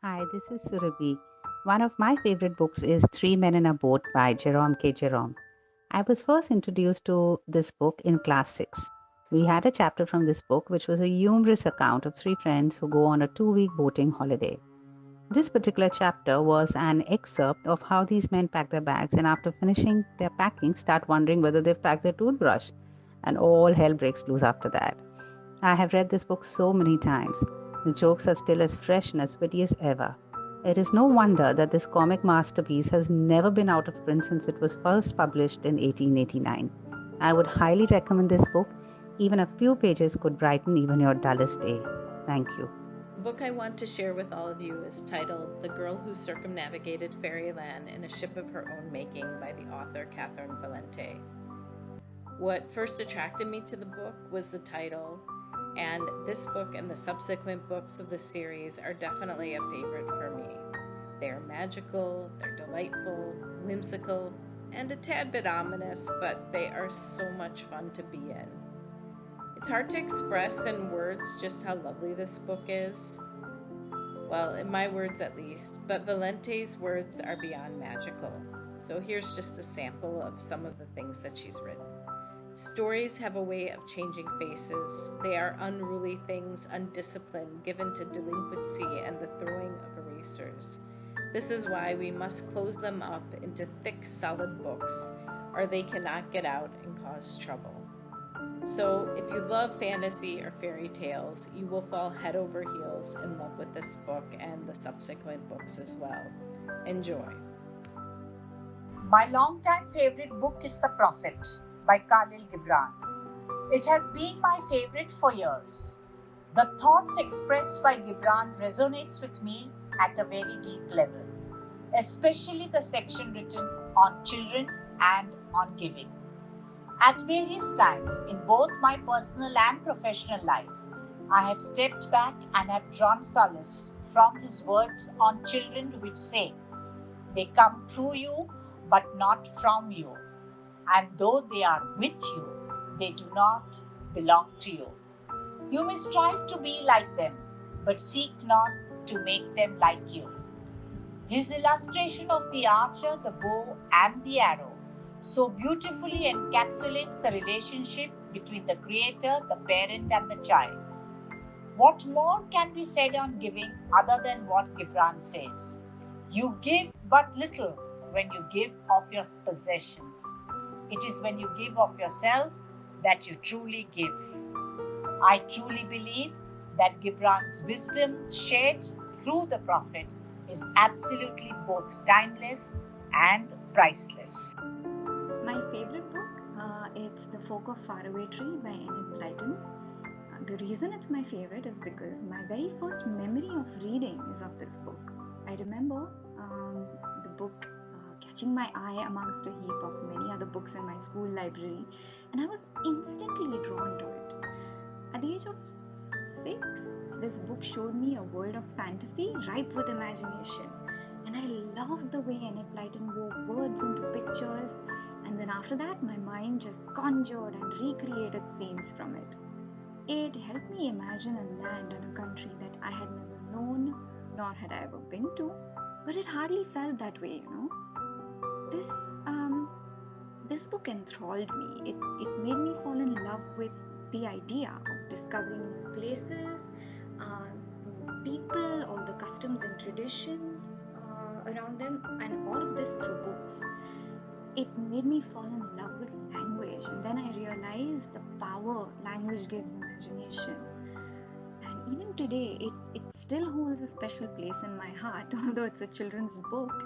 Hi, this is Surabhi. One of my favorite books is Three Men in a Boat by Jerome K. Jerome. I was first introduced to this book in class 6. We had a chapter from this book which was a humorous account of three friends who go on a 2 week boating holiday. This particular chapter was an excerpt of how these men pack their bags and after finishing their packing start wondering whether they've packed their toothbrush. And all hell breaks loose after that. I have read this book so many times. The jokes are still as fresh and as witty as ever. It is no wonder that this comic masterpiece has never been out of print since it was first published in 1889. I would highly recommend this book. Even a few pages could brighten even your dullest day. Thank you. The book I want to share with all of you is titled The Girl Who Circumnavigated Fairyland in a Ship of Her Own Making by the author Catherynne Valente. What first attracted me to the book was the title, and this book and the subsequent books of the series are definitely a favorite for me. They are magical, they're delightful, whimsical, and a tad bit ominous, but they are so much fun to be in. It's hard to express in words just how lovely this book is. Well, in my words at least, but Valente's words are beyond magical. So here's just a sample of some of the things that she's written. Stories have a way of changing faces. They are unruly things, undisciplined, given to delinquency and the throwing of erasers. This is why we must close them up into thick, solid books, or they cannot get out and cause trouble. So, if you love fantasy or fairy tales, you will fall head over heels in love with this book and the subsequent books as well. Enjoy. My longtime favorite book is The Prophet by Khalil Gibran. It has been my favorite for years. The thoughts expressed by Gibran resonates with me at a very deep level, especially the section written on children and on giving. At various times in both my personal and professional life, I have stepped back and have drawn solace from his words on children which say, they come through you but not from you, and though they are with you, they do not belong to you. You may strive to be like them, but seek not to make them like you. His illustration of the archer, the bow, and the arrow so beautifully encapsulates the relationship between the creator, the parent, and the child. What more can be said on giving other than what Gibran says? You give but little when you give of your possessions. It is when you give of yourself that you truly give. I truly believe that Gibran's wisdom shared through the Prophet is absolutely both timeless and priceless. My favorite book, it's The Folk of Faraway Tree by Enid Blyton. The reason it's my favorite is because my very first memory of reading is of this book. I remember the book catching my eye amongst a heap of many other books in my school library, and I was instantly drawn to it. At the age of 6, this book showed me a world of fantasy ripe with imagination, and I loved the way Enid Blyton wove words into pictures, and then after that, my mind just conjured and recreated scenes from it. It helped me imagine a land and a country that I had never known, nor had I ever been to, but it hardly felt that way, you know. This this book enthralled me. It made me fall in love with the idea of discovering new places, people, all the customs and traditions around them, and all of this through books. It made me fall in love with language, and then I realized the power language gives imagination. And even today, it still holds a special place in my heart, although it's a children's book.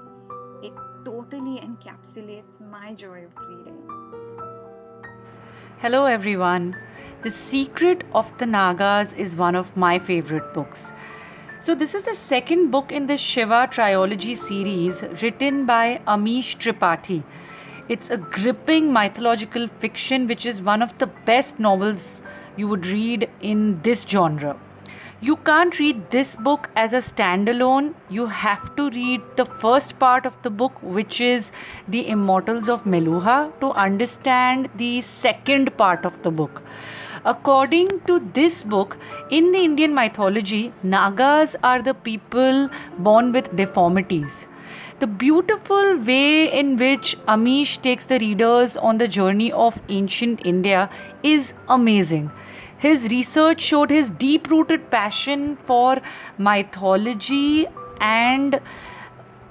It totally encapsulates my joy of reading. Hello everyone. The Secret of the Nagas is one of my favorite books. So, this is the second book in the Shiva trilogy series written by Amish Tripathi. It's a gripping mythological fiction which is one of the best novels you would read in this genre. You can't read this book as a standalone. You have to read the first part of the book, which is The Immortals of Meluha, to understand the second part of the book. According to this book, in the Indian mythology, Nagas are the people born with deformities. The beautiful way in which Amish takes the readers on the journey of ancient India is amazing. His research showed his deep rooted passion for mythology and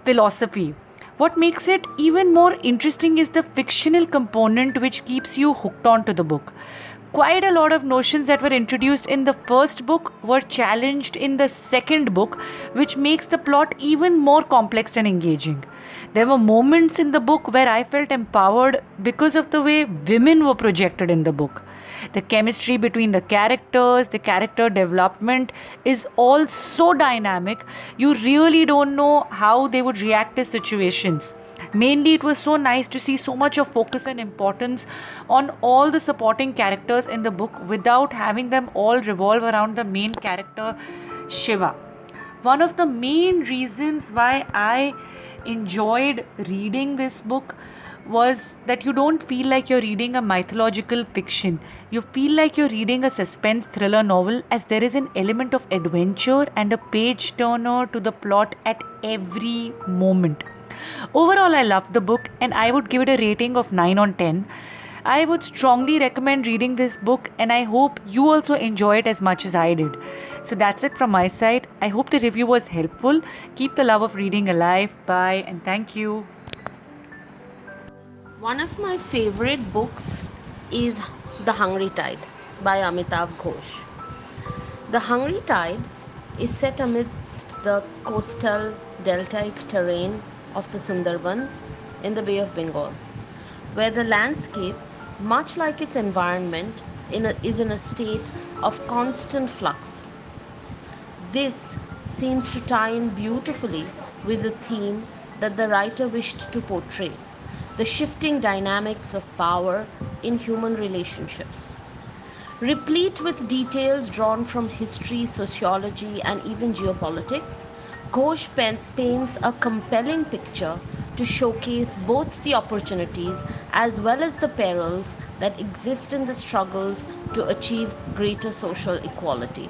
philosophy. What makes it even more interesting is the fictional component which keeps you hooked on to the book. Quite a lot of notions that were introduced in the first book were challenged in the second book, which makes the plot even more complex and engaging. There were moments in the book where I felt empowered because of the way women were projected in the book. The chemistry between the characters, the character development is all so dynamic. You really don't know how they would react to situations. Mainly, it was so nice to see so much of focus and importance on all the supporting characters in the book without having them all revolve around the main character, Shiva. One of the main reasons why I enjoyed reading this book was that you don't feel like you're reading a mythological fiction. You feel like you're reading a suspense thriller novel, as there is an element of adventure and a page turner to the plot at every moment. Overall, I loved the book and I would give it a rating of 9 on 10. I would strongly recommend reading this book and I hope you also enjoy it as much as I did. So that's it from my side. I hope the review was helpful. Keep the love of reading alive. Bye and thank you. One of my favorite books is The Hungry Tide by Amitav Ghosh. The Hungry Tide is set amidst the coastal deltaic terrain of the Sundarbans in the Bay of Bengal, where the landscape, much like its environment, is in a state of constant flux. This seems to tie in beautifully with the theme that the writer wished to portray: the shifting dynamics of power in human relationships. Replete with details drawn from history, sociology, and even geopolitics, Ghosh paints a compelling picture to showcase both the opportunities as well as the perils that exist in the struggles to achieve greater social equality.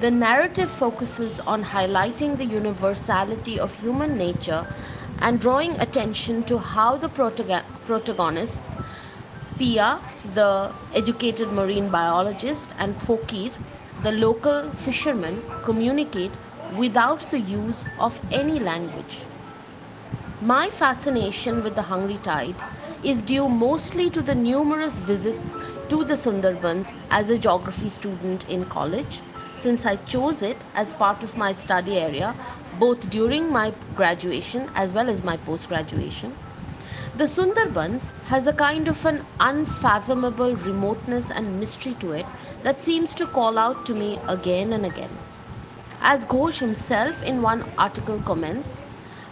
The narrative focuses on highlighting the universality of human nature and drawing attention to how the protagonists, Pia, the educated marine biologist, and Phokir, the local fisherman, communicate without the use of any language. My fascination with The Hungry Tide is due mostly to the numerous visits to the Sundarbans as a geography student in college, since I chose it as part of my study area both during my graduation as well as my post graduation. The Sundarbans has a kind of an unfathomable remoteness and mystery to it that seems to call out to me again and again. As Ghosh himself in one article comments,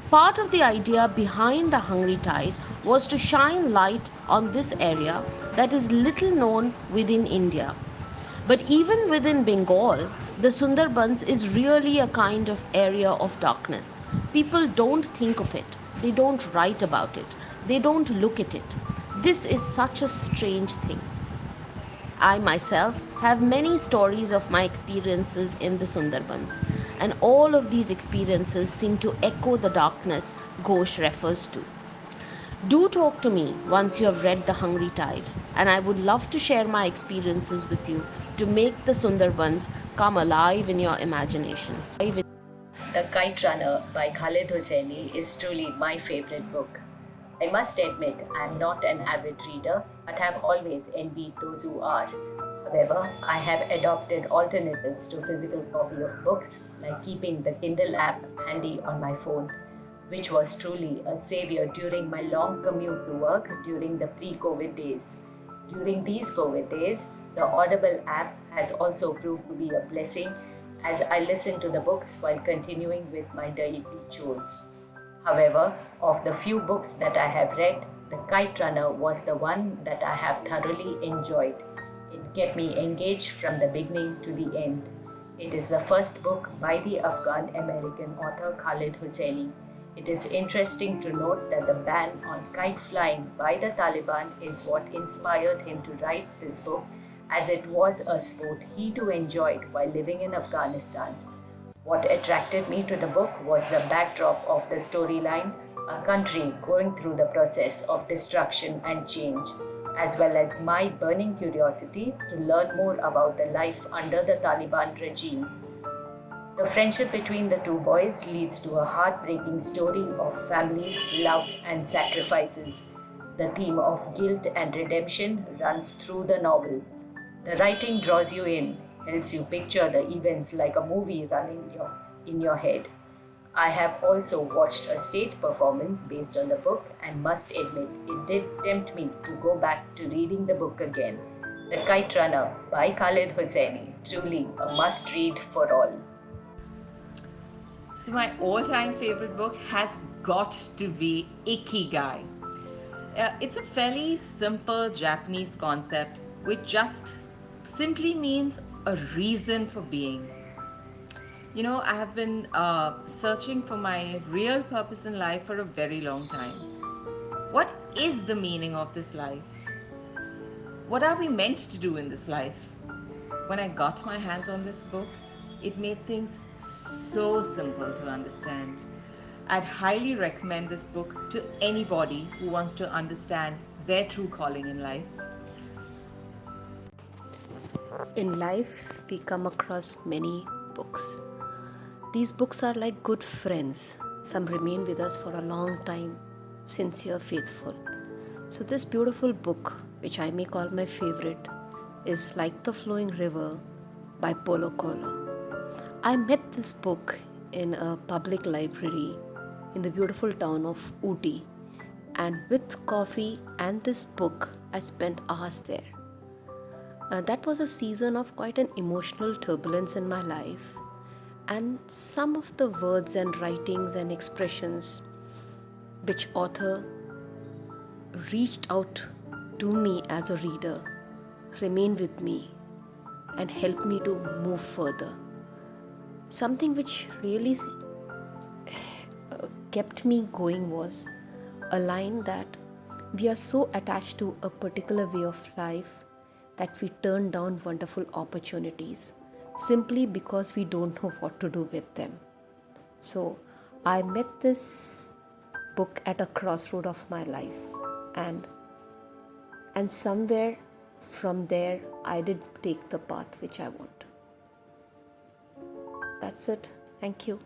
part of the idea behind The Hungry Tide was to shine light on this area that is little known within India. But even within Bengal, the Sundarbans is really a kind of area of darkness. People don't think of it, they don't write about it, they don't look at it. This is such a strange thing. I myself have many stories of my experiences in the Sundarbans, and all of these experiences seem to echo the darkness Ghosh refers to. Do talk to me once you have read The Hungry Tide, and I would love to share my experiences with you to make the Sundarbans come alive in your imagination. The Kite Runner by Khaled Hosseini is truly my favorite book. I must admit, I am not an avid reader, but have always envied those who are. However, I have adopted alternatives to physical copy of books, like keeping the Kindle app handy on my phone, which was truly a savior during my long commute to work during the pre-COVID days. During these COVID days, the Audible app has also proved to be a blessing, as I listen to the books while continuing with my daily chores. However, of the few books that I have read, The Kite Runner was the one that I have thoroughly enjoyed. It kept me engaged from the beginning to the end. It is the first book by the Afghan American author Khalid Hosseini. It is interesting to note that the ban on kite flying by the Taliban is what inspired him to write this book, as it was a sport he too enjoyed while living in Afghanistan. What attracted me to the book was the backdrop of the storyline, a country going through the process of destruction and change, as well as my burning curiosity to learn more about the life under the Taliban regime. The friendship between the two boys leads to a heartbreaking story of family, love, and sacrifices. The theme of guilt and redemption runs through the novel. The writing draws you in, helps you picture the events like a movie running in your head. I have also watched a stage performance based on the book and must admit it did tempt me to go back to reading the book again. The Kite Runner by Khalid Hosseini, truly a must read for all. So my all-time favorite book has got to be Ikigai. It's a fairly simple Japanese concept which just simply means a reason for being. You know, I have been searching for my real purpose in life for a very long time. What is the meaning of this life? What are we meant to do in this life? When I got my hands on this book, it made things so simple to understand. I'd highly recommend this book to anybody who wants to understand their true calling in life. In life, we come across many books. These books are like good friends. Some remain with us for a long time, sincere, faithful. So this beautiful book, which I may call my favorite, is Like the Flowing River by Paulo Coelho. I met this book in a public library in the beautiful town of Ooty, and with coffee and this book, I spent hours there. That was a season of quite an emotional turbulence in my life, and some of the words and writings and expressions which author reached out to me as a reader remain with me and help me to move further. Something which really kept me going was a line that we are so attached to a particular way of life that we turn down wonderful opportunities simply because we don't know what to do with them. So I met this book at a crossroad of my life, and somewhere from there I did take the path which I want. That's it. Thank you.